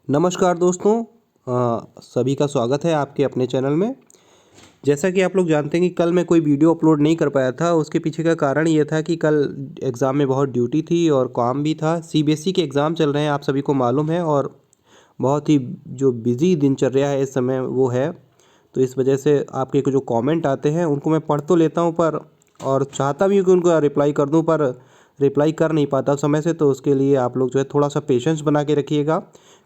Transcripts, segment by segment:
नमस्कार दोस्तों। सभी का स्वागत है आपके अपने चैनल में। जैसा कि आप लोग जानते हैं कि कल मैं कोई वीडियो अपलोड नहीं कर पाया था, उसके पीछे का कारण ये था कि कल एग्ज़ाम में बहुत ड्यूटी थी और काम भी था। सीबीएसई के एग्ज़ाम चल रहे हैं, आप सभी को मालूम है, और बहुत ही जो बिज़ी दिनचर्या है इस समय वो है। तो इस वजह से आपके जो कमेंट आते हैं उनको मैं पढ़ तो लेता हूँ, पर और चाहता भी हूँ कि उनको रिप्लाई कर दूँ, पर रिप्लाई कर नहीं पाता समय से। तो उसके लिए आप लोग जो है थोड़ा सा पेशेंस बना के रखिएगा,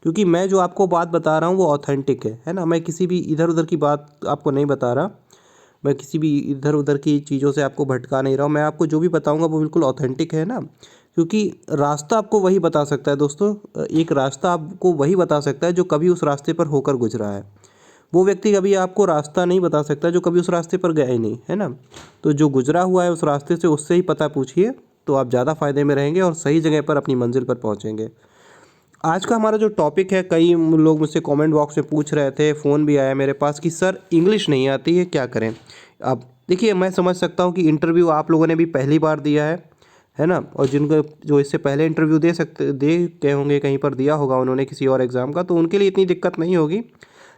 क्योंकि मैं जो आपको बात बता रहा हूँ वो ऑथेंटिक है ना। मैं किसी भी इधर उधर की बात आपको नहीं बता रहा, मैं किसी भी इधर उधर की चीज़ों से आपको भटका नहीं रहा हूँ। मैं आपको जो भी बताऊँगा वो बिल्कुल ऑथेंटिक है ना, क्योंकि रास्ता आपको वही बता सकता है दोस्तों। एक रास्ता आपको वही बता सकता है जो कभी उस रास्ते पर होकर गुजरा है। वो व्यक्ति कभी आपको रास्ता नहीं बता सकता जो कभी उस रास्ते पर गया ही नहीं, है ना। तो जो गुजरा हुआ है उस रास्ते से, उससे ही पता पूछिए, तो आप ज़्यादा फ़ायदे में रहेंगे और सही जगह पर अपनी मंजिल पर पहुँचेंगे। आज का हमारा जो टॉपिक है, कई लोग मुझसे कमेंट बॉक्स में पूछ रहे थे, फ़ोन भी आया मेरे पास कि सर इंग्लिश नहीं आती है, क्या करें। अब देखिए, मैं समझ सकता हूँ कि इंटरव्यू आप लोगों ने भी पहली बार दिया है ना। और जिनको जो इससे पहले इंटरव्यू दे गए होंगे, कहीं पर दिया होगा उन्होंने किसी और एग्ज़ाम का, तो उनके लिए इतनी दिक्कत नहीं होगी।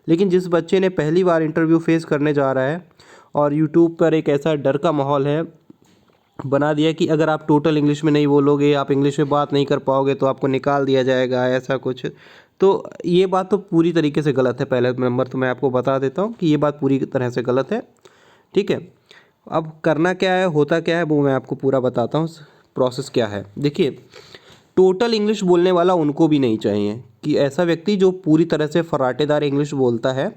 लेकिन जिस बच्चे ने पहली बार इंटरव्यू फेस करने जा रहा है और यूट्यूब पर एक ऐसा डर का माहौल है बना दिया कि अगर आप टोटल इंग्लिश में नहीं बोलोगे, आप इंग्लिश में बात नहीं कर पाओगे तो आपको निकाल दिया जाएगा, ऐसा कुछ। तो ये बात तो पूरी तरीके से गलत है। पहले नंबर तो मैं आपको बता देता हूँ कि ये बात पूरी तरह से गलत है, ठीक है। अब करना क्या है, होता क्या है, वो मैं आपको पूरा बताता हूँ। प्रोसेस क्या है, देखिए। टोटल इंग्लिश बोलने वाला उनको भी नहीं चाहिए कि ऐसा व्यक्ति जो पूरी तरह से फर्राटेदार इंग्लिश बोलता है,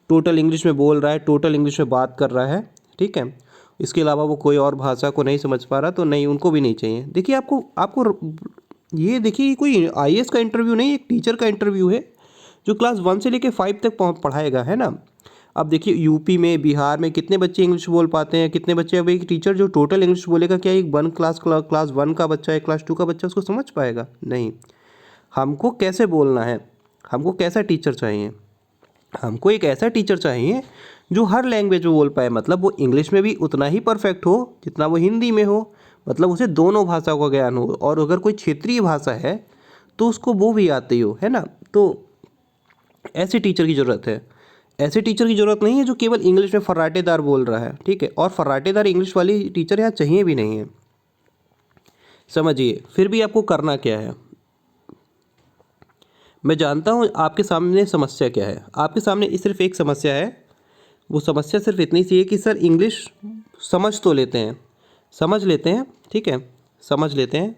टोटल इंग्लिश में बोल रहा है, टोटल इंग्लिश में बात कर रहा है, ठीक है। इसके अलावा वो कोई और भाषा को नहीं समझ पा रहा, तो नहीं, उनको भी नहीं चाहिए। देखिए, आपको आपको ये देखिए, ये कोई आईएएस का इंटरव्यू नहीं, एक टीचर का इंटरव्यू है जो क्लास 1 से लेकर 5 तक पढ़ाएगा, है ना। अब देखिए, यूपी में, बिहार में कितने बच्चे इंग्लिश बोल पाते हैं, कितने बच्चे। अब एक टीचर जो टोटल इंग्लिश बोलेगा, क्या एक क्लास 1 का बच्चा है, क्लास 2 का बच्चा उसको समझ पाएगा? नहीं। हमको कैसे बोलना है, हमको कैसा टीचर चाहिए? हमको एक ऐसा टीचर चाहिए जो हर लैंग्वेज में बोल पाए, मतलब वो इंग्लिश में भी उतना ही परफेक्ट हो जितना वो हिंदी में हो, मतलब उसे दोनों भाषा का ज्ञान हो, और अगर कोई क्षेत्रीय भाषा है तो उसको वो भी आती हो, है ना। तो ऐसे टीचर की ज़रूरत है। ऐसे टीचर की ज़रूरत नहीं है जो केवल इंग्लिश में फर्राटेदार बोल रहा है, ठीक है। और फर्राटेदार इंग्लिश वाली टीचर यहाँ चाहिए भी नहीं है, समझिए। फिर भी आपको करना क्या है, मैं जानता हूँ आपके सामने समस्या क्या है। आपके सामने सिर्फ एक समस्या है। वो समस्या सिर्फ इतनी सी है कि सर इंग्लिश समझ तो लेते हैं, समझ लेते हैं, ठीक है, समझ लेते हैं।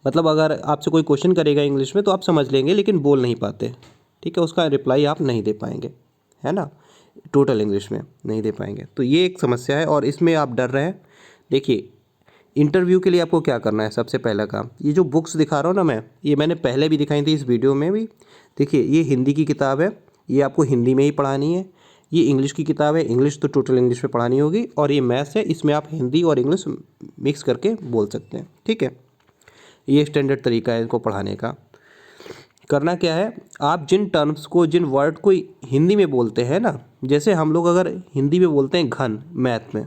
मतलब अगर आपसे कोई क्वेश्चन करेगा इंग्लिश में तो आप समझ लेंगे, लेकिन बोल नहीं पाते, ठीक है। उसका रिप्लाई आप नहीं दे पाएंगे, है ना, टोटल इंग्लिश में नहीं दे पाएंगे। तो ये एक समस्या है और इसमें आप डर रहे हैं। देखिए, इंटरव्यू के लिए आपको क्या करना है, सबसे पहला काम, ये जो बुक्स दिखा रहा हूँ ना मैं, ये मैंने पहले भी दिखाई थी इस वीडियो में भी। देखिए, ये हिंदी की किताब है, ये आपको हिंदी में ही पढ़ानी है। ये इंग्लिश की किताब है, इंग्लिश तो टोटल इंग्लिश में पढ़ानी होगी। और ये मैथ्स है, इसमें आप हिंदी और इंग्लिश मिक्स करके बोल सकते हैं, ठीक है। ये स्टैंडर्ड तरीका है इनको पढ़ाने का। करना क्या है, आप जिन टर्म्स को, जिन वर्ड को हिंदी में बोलते हैं ना, जैसे हम लोग अगर हिंदी में बोलते हैं घन मैथ में,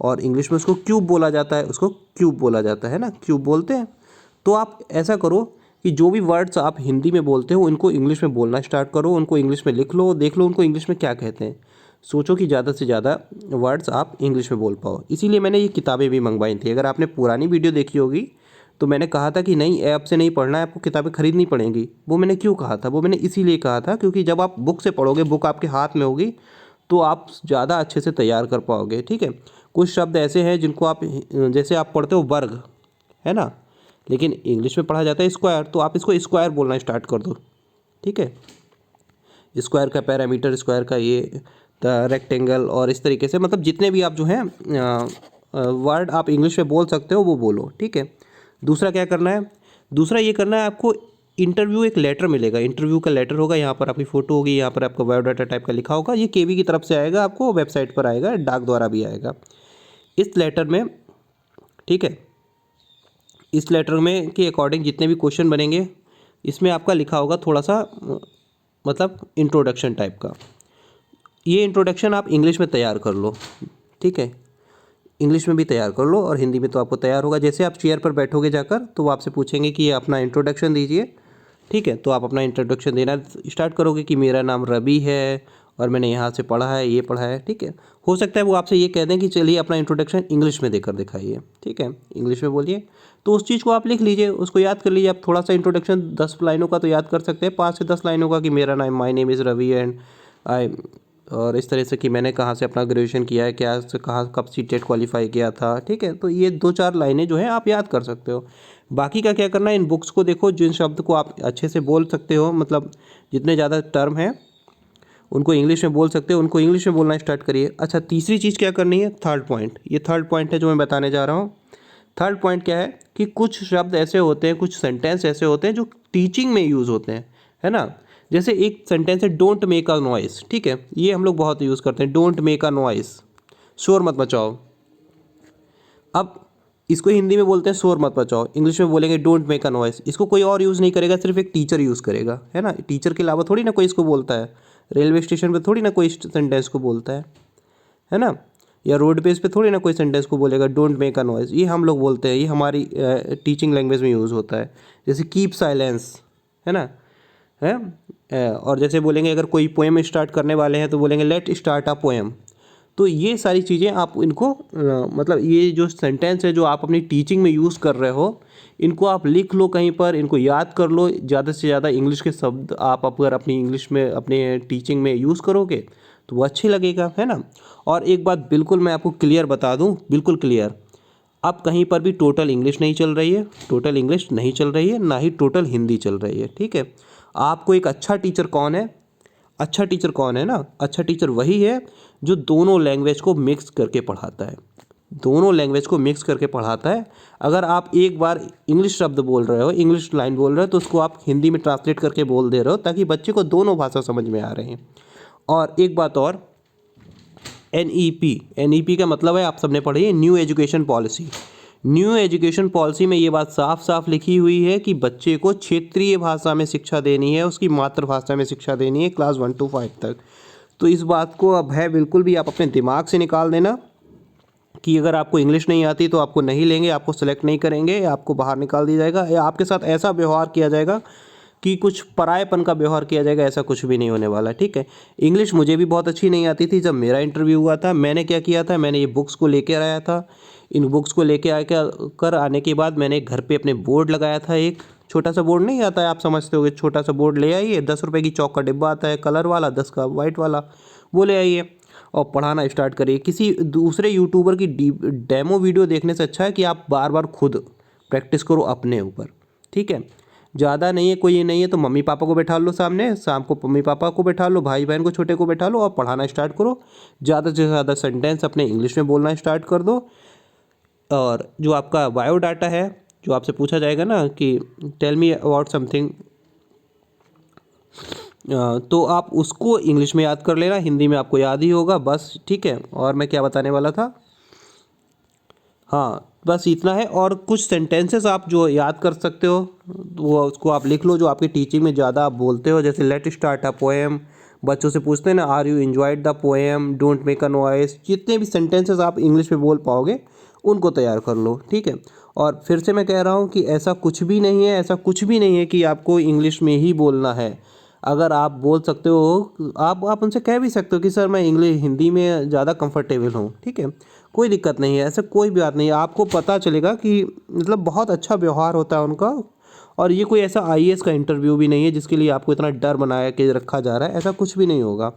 और इंग्लिश में उसको क्यूब बोला जाता है, उसको क्यूब बोला जाता है ना, क्यूब बोलते हैं। तो आप ऐसा करो कि जो भी वर्ड्स आप हिंदी में बोलते हो उनको इंग्लिश में बोलना स्टार्ट करो, उनको इंग्लिश में लिख लो, देख लो उनको इंग्लिश में क्या कहते हैं। सोचो कि ज़्यादा से ज़्यादा वर्ड्स आप इंग्लिश में बोल पाओ। इसीलिए मैंने ये किताबें भी मंगवाई थी। अगर आपने पुरानी वीडियो देखी होगी तो मैंने कहा था कि नहीं, ऐप से नहीं पढ़ना है, आपको किताबें खरीदनी पड़ेंगी। वो मैंने क्यों कहा था, वो मैंने इसीलिए कहा था क्योंकि जब आप बुक से पढ़ोगे, बुक आपके हाथ में होगी, तो आप ज़्यादा अच्छे से तैयार कर पाओगे, ठीक है। कुछ शब्द ऐसे हैं जिनको आप, जैसे आप पढ़ते हो वर्ग, है ना, लेकिन इंग्लिश में पढ़ा जाता है स्क्वायर, तो आप इसको स्क्वायर बोलना स्टार्ट कर दो, ठीक है। स्क्वायर का पैरामीटर, स्क्वायर का ये रेक्टेंगल, और इस तरीके से, मतलब जितने भी आप जो हैं वर्ड आप इंग्लिश में बोल सकते हो वो बोलो, ठीक है। दूसरा क्या करना है, दूसरा ये करना है आपको, इंटरव्यू एक लेटर मिलेगा, इंटरव्यू का लेटर होगा, यहाँ पर आपकी फ़ोटो होगी, यहाँ पर आपका बायोडाटा टाइप का लिखा होगा। ये केवी की तरफ से आएगा, आपको वेबसाइट पर आएगा, डाक द्वारा भी आएगा। इस लेटर में, ठीक है, इस लेटर में के अकॉर्डिंग जितने भी क्वेश्चन बनेंगे, इसमें आपका लिखा होगा थोड़ा सा, मतलब इंट्रोडक्शन टाइप का। ये इंट्रोडक्शन आप इंग्लिश में तैयार कर लो, ठीक है। इंग्लिश में भी तैयार कर लो और हिंदी में तो आपको तैयार होगा। जैसे आप चेयर पर बैठोगे जाकर, तो वो आपसे पूछेंगे कि ये अपना इंट्रोडक्शन दीजिए, ठीक है, तो आप अपना इंट्रोडक्शन देना स्टार्ट करोगे कि मेरा नाम रवि है और मैंने यहाँ से पढ़ा है, ये पढ़ा है। ठीक है, हो सकता है वो आपसे ये कह दें कि चलिए अपना इंट्रोडक्शन इंग्लिश में देकर दिखाइए। ठीक है, इंग्लिश में बोलिए, तो उस चीज़ को आप लिख लीजिए, उसको याद कर लीजिए। आप थोड़ा सा इंट्रोडक्शन 10 लाइनों का तो याद कर सकते हैं, 5 से 10 लाइनों का, कि मेरा नाम my name is Ravi and I, और इस तरह से कि मैंने कहाँ से अपना ग्रेजुएशन किया है, क्या से कहाँ कब सी टेट क्वालिफाई किया था। ठीक है, तो ये 2-4 लाइनें जो हैं आप याद कर सकते हो। बाकी का क्या करना है, इन बुक्स को देखो, जिन शब्द को आप अच्छे से बोल सकते हो, मतलब जितने ज़्यादा टर्म हैं उनको इंग्लिश में बोल सकते हो, उनको इंग्लिश में बोलना स्टार्ट करिए। अच्छा, तीसरी चीज़ क्या करनी है, थर्ड पॉइंट, ये थर्ड पॉइंट है जो मैं बताने जा रहा हूँ। थर्ड पॉइंट क्या है कि कुछ शब्द ऐसे होते हैं, कुछ सेंटेंस ऐसे होते हैं जो टीचिंग में यूज़ होते हैं, है ना। जैसे एक सेंटेंस है, डोंट मेक अ नॉइस। ठीक है, ये हम लोग बहुत यूज़ करते हैं, डोंट मेक अ नॉइस, शोर मत मचाओ। अब इसको हिंदी में बोलते हैं शोर मत मचाओ, इंग्लिश में बोलेंगे डोंट मेक अ नॉइस। इसको कोई और यूज़ नहीं करेगा, सिर्फ एक टीचर यूज़ करेगा, है ना। टीचर के अलावा थोड़ी ना कोई इसको बोलता है, रेलवे स्टेशन पे थोड़ी ना कोई सेंटेंस को बोलता है ना। या रोड पे इस पे थोड़ी ना कोई सेंटेंस को बोलेगा डोंट मेक अ नॉइज़, ये हम लोग बोलते हैं, ये हमारी टीचिंग लैंग्वेज में यूज़ होता है। जैसे कीप साइलेंस, है ना, है। और जैसे बोलेंगे अगर कोई पोएम स्टार्ट करने वाले हैं तो बोलेंगे लेट स्टार्ट अ पोएम। तो ये सारी चीज़ें आप इनको मतलब ये जो सेंटेंस है जो आप अपनी टीचिंग में यूज़ कर रहे हो, इनको आप लिख लो कहीं पर, इनको याद कर लो। ज़्यादा से ज़्यादा इंग्लिश के शब्द आप अगर अपनी इंग्लिश में अपने टीचिंग में यूज़ करोगे तो वो अच्छी लगेगा, है ना। और एक बात बिल्कुल मैं आपको क्लियर बता दूं, बिल्कुल क्लियर, अब कहीं पर भी टोटल इंग्लिश नहीं चल रही है, टोटल इंग्लिश नहीं चल रही है, ना ही टोटल हिंदी चल रही है। ठीक है, आपको एक अच्छा टीचर कौन है, अच्छा टीचर कौन है ना, अच्छा टीचर वही है जो दोनों लैंग्वेज को मिक्स करके पढ़ाता है, दोनों लैंग्वेज को मिक्स करके पढ़ाता है। अगर आप एक बार इंग्लिश शब्द बोल रहे हो, इंग्लिश लाइन बोल रहे हो, तो उसको आप हिंदी में ट्रांसलेट करके बोल दे रहे हो ताकि बच्चे को दोनों भाषा समझ में आ रहे हैं। और एक बात और, NEP का मतलब है, आप सबने पढ़ी है, new education policy. New education policy में ये बात साफ साफ लिखी हुई है कि बच्चे को क्षेत्रीय भाषा में शिक्षा देनी है, उसकी मातृभाषा में शिक्षा देनी है, क्लास 1 to 5 तक। तो इस बात को अब है बिल्कुल भी आप अपने दिमाग से निकाल देना कि अगर आपको इंग्लिश नहीं आती तो आपको नहीं लेंगे, आपको सेलेक्ट नहीं करेंगे, आपको बाहर निकाल दिया जाएगा, या आपके साथ ऐसा व्यवहार किया जाएगा कि कुछ परायेपन का व्यवहार किया जाएगा। ऐसा कुछ भी नहीं होने वाला। ठीक है, इंग्लिश मुझे भी बहुत अच्छी नहीं आती थी। जब मेरा इंटरव्यू हुआ था, मैंने क्या किया था, मैंने ये बुक्स को लेकर आया था। इन बुक्स को लेके आकर आने के बाद मैंने घर पे अपने बोर्ड लगाया था, एक छोटा सा बोर्ड नहीं आता है, आप समझते होगे, छोटा सा बोर्ड ले आइए, 10 रुपये की चौक का डिब्बा आता है कलर वाला, 10 का वाइट वाला, वो ले आइए और पढ़ाना स्टार्ट करिए। किसी दूसरे यूट्यूबर की डेमो वीडियो देखने से अच्छा है कि आप बार बार खुद प्रैक्टिस करो अपने ऊपर। ठीक है, ज़्यादा नहीं है, कोई ये नहीं है तो मम्मी पापा को बैठा लो सामने, शाम को मम्मी पापा को बैठा लो, भाई बहन को छोटे को बैठा लो और पढ़ाना स्टार्ट करो। ज़्यादा से ज़्यादा सेंटेंस अपने इंग्लिश में बोलना स्टार्ट कर दो। और जो आपका बायोडाटा है, जो आपसे पूछा जाएगा ना कि टेल मी अबाउट समथिंग, तो आप उसको इंग्लिश में याद कर लेना, हिंदी में आपको याद ही होगा बस। ठीक है, और मैं क्या बताने वाला था, हाँ बस इतना है। और कुछ सेंटेंसेस आप जो याद कर सकते हो वो उसको आप लिख लो, जो आपकी टीचिंग में ज़्यादा आप बोलते हो। जैसे लेट स्टार्ट अ पोएम, बच्चों से पूछते हैं ना, are you enjoyed the poem, don't make a noise. जितने भी सेंटेंसेस आप इंग्लिश में बोल पाओगे उनको तैयार कर लो। ठीक है, और फिर से मैं कह रहा हूँ कि ऐसा कुछ भी नहीं है, ऐसा कुछ भी नहीं है कि आपको इंग्लिश में ही बोलना है। अगर आप बोल सकते हो, आप उनसे कह भी सकते हो कि सर मैं इंग्लिश हिंदी में ज़्यादा कंफर्टेबल हूँ। ठीक है, कोई दिक्कत नहीं है, ऐसा कोई भी बात नहीं है। आपको पता चलेगा कि मतलब बहुत अच्छा व्यवहार होता है उनका। और ये कोई ऐसा IAS का इंटरव्यू भी नहीं है जिसके लिए आपको इतना डर बनाया के रखा जा रहा है, ऐसा कुछ भी नहीं होगा,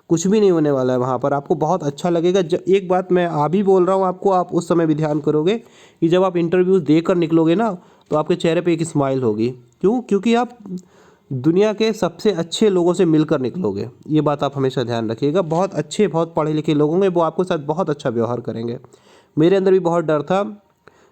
कुछ भी नहीं होने वाला है वहाँ पर। आपको बहुत अच्छा लगेगा। एक बात मैं अभी बोल रहा हूँ आपको, आप उस समय भी ध्यान करोगे कि जब आप इंटरव्यू देकर निकलोगे ना तो आपके चेहरे पे एक स्माइल होगी। क्यों? क्योंकि आप दुनिया के सबसे अच्छे लोगों से मिलकर निकलोगे। ये बात आप हमेशा ध्यान रखिएगा। बहुत अच्छे, बहुत पढ़े लिखे लोग होंगे, वो आपके साथ बहुत अच्छा व्यवहार करेंगे। मेरे अंदर भी बहुत डर था,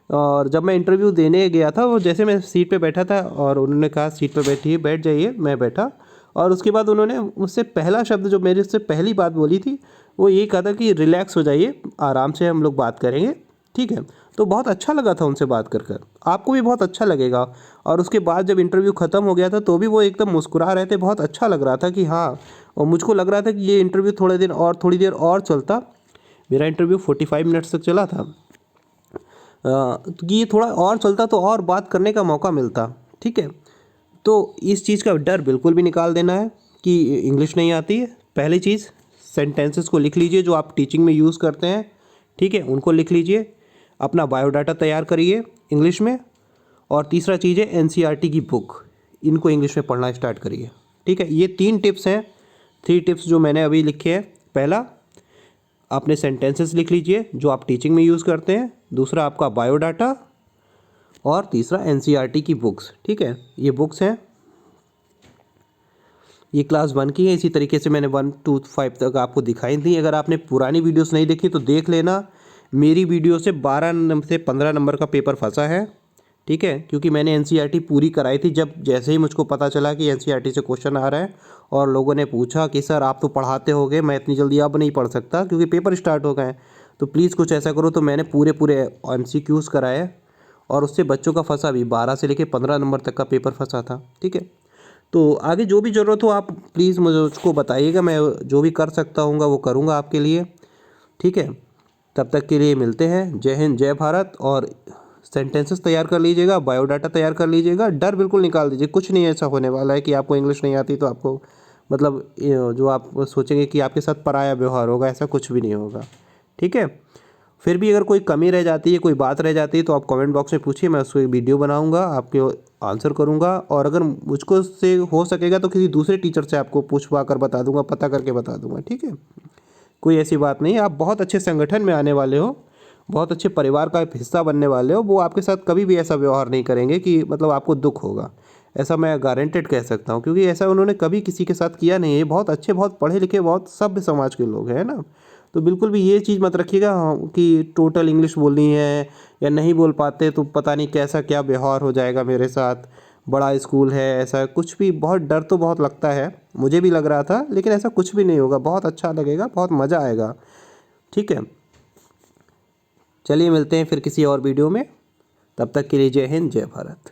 और जब मैं इंटरव्यू देने गया था, वो जैसे मैं सीट पे बैठा था और उन्होंने कहा सीट पे बैठिए, बैठ जाइए, मैं बैठा। और उसके बाद उन्होंने मुझसे पहला शब्द जो मेरे से पहली बात बोली थी वो ये कहा था कि रिलैक्स हो जाइए, आराम से हम लोग बात करेंगे। ठीक है, तो बहुत अच्छा लगा था उनसे बात कर आपको भी बहुत अच्छा लगेगा। और उसके बाद जब इंटरव्यू ख़त्म हो गया था तो भी वो एकदम मुस्कुरा रहे थे, बहुत अच्छा लग रहा था कि हाँ। और मुझको लग रहा था कि ये इंटरव्यू थोड़ी देर और चलता। मेरा इंटरव्यू 45 मिनट्स तक चला था, तो ये थोड़ा और चलता तो और बात करने का मौका मिलता। ठीक है, तो इस चीज़ का डर बिल्कुल भी निकाल देना है कि इंग्लिश नहीं आती है। पहली चीज़, सेंटेंसेस को लिख लीजिए जो आप टीचिंग में यूज़ करते हैं, ठीक है, उनको लिख लीजिए। अपना बायोडाटा तैयार करिए इंग्लिश में। और तीसरा चीज़ है एनसीईआरटी की बुक, इनको इंग्लिश में पढ़ना स्टार्ट करिए, ठीक है। ये 3 टिप्स हैं, 3 टिप्स जो मैंने अभी लिखे हैं। पहला, अपने सेंटेंसेस लिख लीजिए जो आप टीचिंग में यूज़ करते हैं। दूसरा, आपका बायोडाटा। और तीसरा, एनसीईआरटी की बुक्स, ठीक है। ये बुक्स हैं, ये क्लास 1 की है। इसी तरीके से मैंने 1 to 5 तक आपको दिखाई थी। अगर आपने पुरानी वीडियोस नहीं देखी तो देख लेना। मेरी वीडियो से 12 से 15 नंबर का पेपर फंसा है, ठीक है, क्योंकि मैंने एनसीईआरटी पूरी कराई थी। जब जैसे ही मुझको पता चला कि एनसीईआरटी से क्वेश्चन आ रहा है और लोगों ने पूछा कि सर आप तो पढ़ाते होगे, मैं इतनी जल्दी अब नहीं पढ़ सकता क्योंकि पेपर स्टार्ट हो गए हैं, तो प्लीज़ कुछ ऐसा करो। तो मैंने पूरे पूरे MCQs कराए और उससे बच्चों का फंसा भी 12 से लेकर 15 नंबर तक का पेपर फंसा था, ठीक है। तो आगे जो भी ज़रूरत हो आप प्लीज़ मुझको बताइएगा, मैं जो भी कर सकता हूँ वो करूँगा आपके लिए, ठीक है। तब तक के लिए मिलते हैं। जय हिंद, जय भारत। और सेंटेंसेस तैयार कर लीजिएगा, बायोडाटा तैयार कर लीजिएगा, डर बिल्कुल निकाल दीजिए। कुछ नहीं ऐसा होने वाला है कि आपको इंग्लिश नहीं आती तो आपको मतलब जो आप सोचेंगे कि आपके साथ पराया व्यवहार होगा, ऐसा कुछ भी नहीं होगा, ठीक है। फिर भी अगर कोई कमी रह जाती है, कोई बात रह जाती है तो आप कमेंट बॉक्स में पूछिए, मैं उसको एक वीडियो बनाऊंगा, आपके आंसर करूंगा। और अगर मुझको से हो सकेगा तो किसी दूसरे टीचर से आपको पूछवा कर बता दूंगा, पता करके बता दूंगा, ठीक है। कोई ऐसी बात नहीं है। आप बहुत अच्छे संगठन में आने वाले हो, बहुत अच्छे परिवार का एक हिस्सा बनने वाले हो। वो आपके साथ कभी भी ऐसा व्यवहार नहीं करेंगे कि मतलब आपको दुख होगा, ऐसा मैं गारंटेड कह सकता हूँ, क्योंकि ऐसा उन्होंने कभी किसी के साथ किया नहीं है। बहुत अच्छे, बहुत पढ़े लिखे, बहुत सभ्य समाज के लोग हैं ना। तो बिल्कुल भी ये चीज़ मत रखिएगा कि टोटल इंग्लिश बोलनी है या नहीं बोल पाते तो पता नहीं कैसा क्या व्यवहार हो जाएगा मेरे साथ, बड़ा स्कूल है, ऐसा कुछ भी। बहुत डर तो बहुत लगता है, मुझे भी लग रहा था, लेकिन ऐसा कुछ भी नहीं होगा। बहुत अच्छा लगेगा, बहुत मज़ा आएगा, ठीक है। चलिए मिलते हैं फिर किसी और वीडियो में, तब तक के लिए जय हिंद, जय भारत।